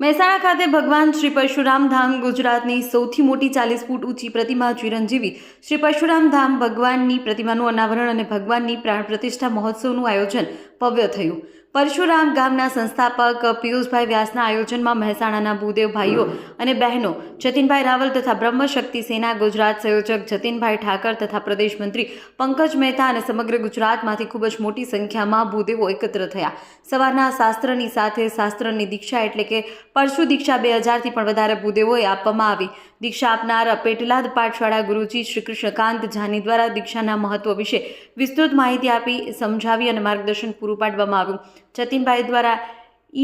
મહેસાણા ખાતે ભગવાન શ્રી પરશુરામ ધામ ગુજરાતની સૌથી મોટી 40 ફૂટ ઊંચી પ્રતિમા ચિરંજીવી શ્રી પરશુરામ ધામ ભગવાનની પ્રતિમાનું અનાવરણ અને ભગવાનની પ્રાણ પ્રતિષ્ઠા મહોત્સવનું આયોજન ભવ્ય થયું। પરશુરામ ગામના સંસ્થાપક પિયુષભાઈ વ્યાસના આયોજનમાં મહેસાણાના ભૂદેવ ભાઈઓ અને બહેનો જતીનભાઈ રાવલ તથા બ્રહ્મશક્તિ સેના ગુજરાત સંયોજક જતીનભાઈ ઠાકર તથા પ્રદેશ મંત્રી પંકજ મહેતા અને સમગ્ર ગુજરાતમાંથી ખૂબ જ મોટી સંખ્યામાં ભૂદેવો એકત્ર થયા। સવારના શાસ્ત્રની સાથે શાસ્ત્રની દીક્ષા એટલે કે પરશુ દીક્ષા 2000થી પણ વધારે ભૂદેવોએ આપવામાં આવી। દીક્ષા આપનાર પેટલાદ પાઠશાળા ગુરુજી શ્રી કૃષ્ણકાંત જાની દ્વારા દીક્ષાના મહત્વ વિશે વિસ્તૃત માહિતી આપી સમજાવી અને માર્ગદર્શન પૂરું પાડવામાં આવ્યું। જતીનભાઈ દ્વારા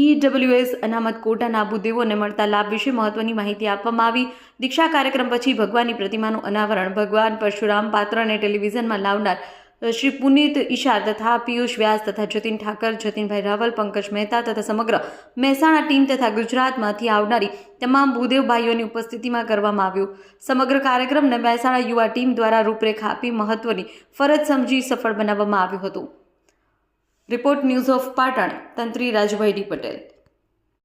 EWS અનામત કોટાના ભૂદેવોને મળતા લાભ વિશે મહત્વની માહિતી આપવામાં આવી। દીક્ષા કાર્યક્રમ પછી ભગવાનની પ્રતિમાનું અનાવરણ ભગવાન પરશુરામ પાત્રને ટેલિવિઝનમાં લાવનાર શ્રી પુનિત ઈશાર તથા પિયુષ વ્યાસ તથા જતીન ઠાકર જતીનભાઈ રાવલ પંકજ મહેતા તથા સમગ્ર મહેસાણા ટીમ તથા ગુજરાતમાંથી આવનારી તમામ ભૂદેવ ભાઈઓની ઉપસ્થિતિમાં કરવામાં આવ્યું। સમગ્ર કાર્યક્રમને મહેસાણા યુવા ટીમ દ્વારા રૂપરેખા આપી મહત્વની ફરજ સમજી સફળ બનાવવામાં આવ્યું હતું। રિપોર્ટ ન્યૂઝ ઓફ પાટણ, તંત્રી રાજભાઈ ડી પટેલ।